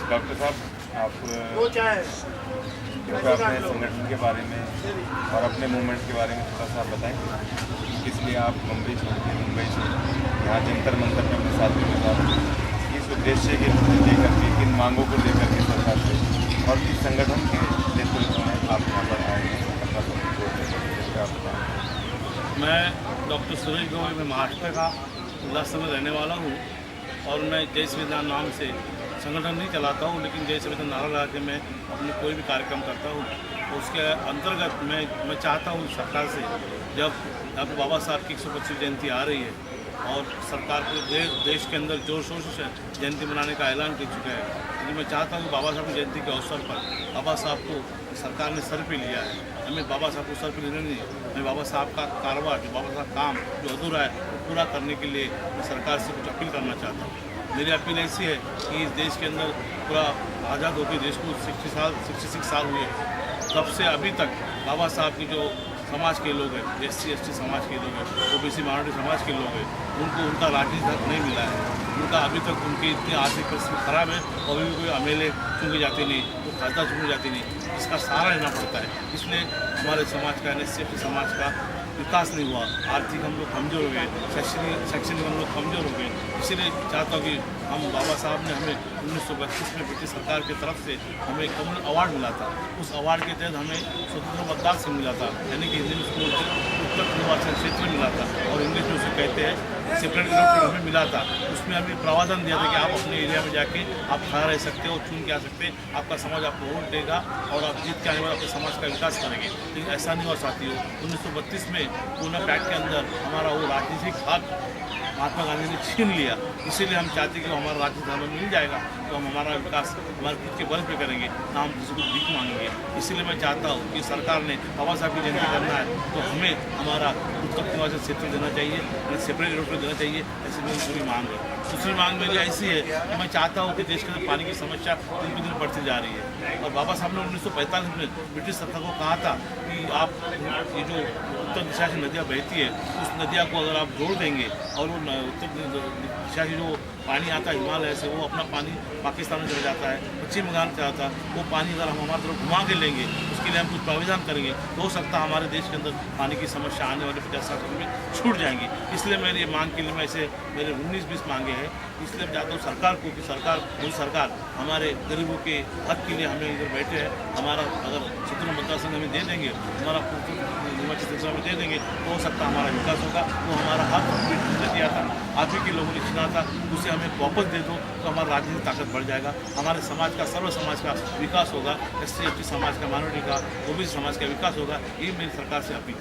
Doctor साहब, आप कृपया अपने संगठन के बारे में और अपने मूवमेंट के बारे में थोड़ा सा बताएं। इसलिए आप मुंबई छोड़ के यहाँ जंतर मंतर में अपने साथियों के साथ किस उद्देश्य के लेकर के, किन मांगों को लेकर के सरकार से, और किस संगठन के नेतृत्व में आप यहाँ पर आए हैं अपना सपोर्ट आप बताएँ। मैं डॉक्टर सुरेश गोयल, मैं महाराष्ट्र का उल्लासनगर में रहने वाला हूँ और मैं जय संविधान नाम से संगठन नहीं चलाता हूँ, लेकिन जय संविधान नारा लगा के मैं अपने कोई भी कार्यक्रम करता हूँ। उसके अंतर्गत मैं चाहता हूँ सरकार से, जब डॉक्टर बाबा साहब की 125वीं जयंती आ रही है और सरकार पूरे देश के अंदर जोर शोर से जयंती मनाने का ऐलान कर चुका है, लेकिन मैं चाहता हूँ कि बाबा साहब की जयंती के अवसर पर बाबा साहब को सरकार ने सर पे लिया है, हमें बाबा साहब को सर पे लेना नहीं। मैं बाबा साहब का कारोबार, जो बाबा साहब काम जो अधूरा है वो पूरा करने के लिए मैं सरकार से कुछ अपील करना चाहता हूँ। मेरी अपील ऐसी है कि इस देश के अंदर पूरा आज़ाद होकर देश को 66 साल हुए, तब से अभी तक बाबा साहब की जो समाज के लोग हैं, SC ST समाज के लोग हैं, OBC माइनॉरिटी समाज के लोग हैं, उनको उनका राजनीति हक नहीं मिला है। उनका अभी तक उनकी इतनी आर्थिक परिस्थिति खराब है और अभी भी कोई MLA चुनी जाती नहीं, कोई खासदार चुनी जाती नहीं, इसका सहारा लेना पड़ता है। इसलिए हमारे समाज का, SC ST समाज का विकास नहीं हुआ, आर्थिक हम लोग कमज़ोर हो गए, शैक्षणिक हम लोग कमज़ोर हो गए। इसीलिए चाहता हूँ कि हम बाबा साहब ने हमें 1932 में ब्रिटिश सरकार की तरफ से हमें कमल अवार्ड मिला था। उस अवार्ड के तहत हमें स्वतंत्र मतदार से मिला था, यानी कि हिंदी स्कूल उत्तर निर्वाचन क्षेत्र में मिला था और इंग्लिश में उसे कहते हैं सेपरेट इलेक्टोरेट हमें मिला था। उसमें हमें प्रावधान दिया था कि आप अपने एरिया में जाके आप खड़ा रह सकते हो, चुन के आ सकते हैं, आपका समाज आपको वोट देगा और आप जीत के आने वाले अपने समाज का विकास करेंगे। लेकिन ऐसा नहीं हुआ साथियों। 1932 में पूना पैक्ट के अंदर हमारा वो राजनीतिक हक महात्मा गांधी ने छीन लिया। इसीलिए हम चाहते हैं कि हमारा राजनीतिक हमें मिल जाएगा तो हम हमारा विकास हमारे खुद के बल पे करेंगे, ना हम किसी को भीख मांगेंगे। इसीलिए मैं चाहता हूँ कि सरकार ने बाबा साहब की जयंती करना है तो हमें हमारा उत्तर निवासी क्षेत्र देना चाहिए, सेपरेट इलेक्टोरेट देना चाहिए। ऐसी मेरी पूरी मांग है। दूसरी मांग मेरी ऐसी है कि मैं चाहता हूँ कि देश के अंदर पानी की समस्या दिन पर दिन बढ़ती जा रही है और बाबा साहब ने 1945 में ब्रिटिश सरकार को कहा था कि आप ये जो उत्तर दिशा से नदियाँ बहती है उस नदियाँ को अगर आप जोड़ देंगे और वो उत्तर दिशा से जो पानी आता है हिमालय से, वो अपना पानी पाकिस्तान में चला जाता है, पश्चिम बंगाल में जाता है, वो पानी अगर हम हमारी तरफ घुमा के लेंगे उसके लिए हम कुछ प्रावधान करेंगे तो हो सकता है हमारे देश के अंदर पानी की समस्या आने वाले 50 साल में छूट जाएंगी। इसलिए मैंने ये मांग के लिए मैं ऐसे मेरे 19-20 मांगे हैं। इसलिए मैं चाहता हूँ सरकार को कि सरकार हमारे गरीबों के हक के लिए हमें इधर बैठे हैं, हमारा अगर स्वतंत्र मतदार संघ हमें दे देंगे, हमारा निर्वाचित क्षेत्र में दे देंगे तो हो सकता है हमारा विकास होगा। तो हमारा हक दिया था, आप ही के लोगों ने छीना था, उसे हमें वापस दे दो तो हमारा राजनीतिक ताकत बढ़ जाएगा, हमारे समाज का, सर्व समाज का विकास होगा, SC ST समाज का, माइनॉरिटी का, OBC समाज का विकास होगा। ये मेरी सरकार से अपील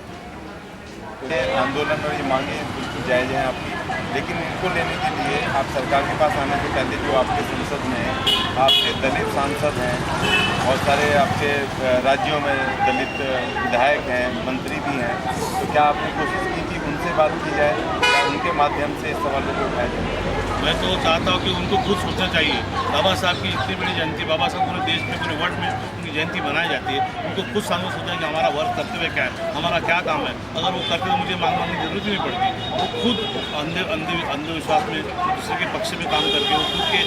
है। आंदोलन और ये मांगे बिल्कुल जायज़ हैं आपकी, लेकिन इनको लेने के लिए आप सरकार के पास आने से पहले जो आपके संसद में आपके दलित सांसद हैं, बहुत सारे आपके राज्यों में दलित विधायक हैं, मंत्री भी हैं, तो क्या आपने कोशिश की कि उनसे बात की जाए या उनके माध्यम से इस सवालों को उठाया जाए? मैं तो चाहता हूँ कि उनको खुद सोचना चाहिए। बाबा साहब की इतनी बड़ी जयंती, बाबा साहब पूरे देश में, पूरे वर्ल्ड में उनकी जयंती मनाई जाती है, उनको खुद सामने सोचना है कि हमारा वर्क कर्तव्य क्या है, हमारा क्या काम है। अगर वो करते तो मुझे मांगने की जरूरत ही नहीं पड़ती। वो खुद अंधविश्वास में दूसरे के पक्ष में काम करके वो खुद के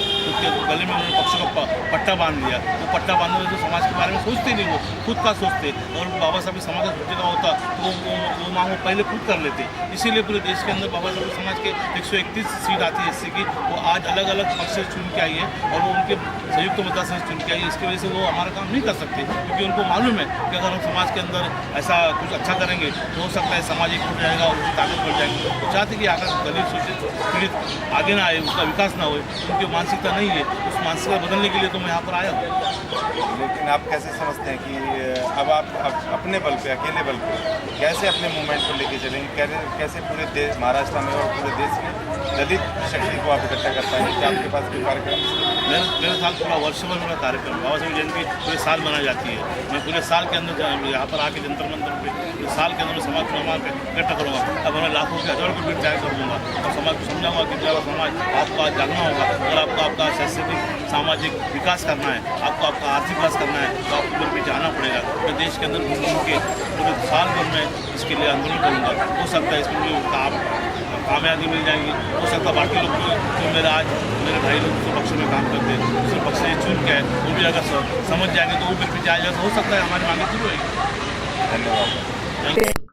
गले में उन्होंने पक्ष का पट्टा बांध लिया। वो पट्टा बांधने में तो समाज के बारे में सोचते नहीं, वो खुद का सोचते। और बाबा साहब समाज का सोचने का होता तो वो मांग वो पहले खुद कर लेते। इसीलिए पूरे देश के अंदर बाबा साहब समाज के 131 सीट आती है SC की, वो आज अलग अलग पक्ष से चुन के आई है और वो उनके संयुक्त मतदार संघ चुन के आई है। इसकी वजह से वो हमारा काम नहीं कर सकते, क्योंकि उनको मालूम है कि अगर हम समाज के अंदर ऐसा कुछ अच्छा करेंगे तो हो सकता है समाज एक टूट जाएगा और उसकी ताकत बढ़ जाएगी। तो चाहते कि आकर दलित शोषित पीड़ित आगे ना आए, उसका विकास ना हो, उनकी मानसिकता नहीं है, उस मानसिकता बदलने के लिए तो मैं यहाँ पर आया हूँ। लेकिन आप कैसे समझते हैं कि अब आप अपने बल पे, अकेले बल पे कैसे अपने मूवमेंट को लेके चलेंगे, कैसे पूरे देश, महाराष्ट्र में और पूरे देश में दलित शक्ति को आप इकट्ठा कर पाएंगे? क्या आपके पास कोई कार्यक्रम? मेरे साल पूरा वर्ष भर मेरा कार्यक्रम, बाबा साहब जयंती पूरे साल मनाई जाती है। मैं पूरे साल के अंदर यहाँ पर आके जंतर मंतर पे पूरे साल के अंदर समाज को इकट्ठा करूँगा। अब मैं लाखों के हज़ारों की भीड़ तैयार कर दूँगा और समाज को समझाऊंगा कि जब समाज आपको आज जागना होगा। अगर आपको आपका शैक्षणिक सामाजिक विकास करना है, आपको आपका आर्थिक विकास करना है तो आपको मेरे पीछे आना पड़ेगा। मैं देश के अंदर घूम के पूरे साल भर में इसके लिए आंदोलन करूँगा। हो सकता है इसमें आप कामयाबी मिल जाएगी। हो सकता है बाकी लोग जो मेरे भाई लोग दूसरे पक्ष में काम करते हैं, दूसरे पक्ष से चुन के वो भी अगर समझ जाएंगे तो वो फिर भी जाएगा, तो हो सकता है हमारी मांगे पूरी होगी। धन्यवाद। Thank you.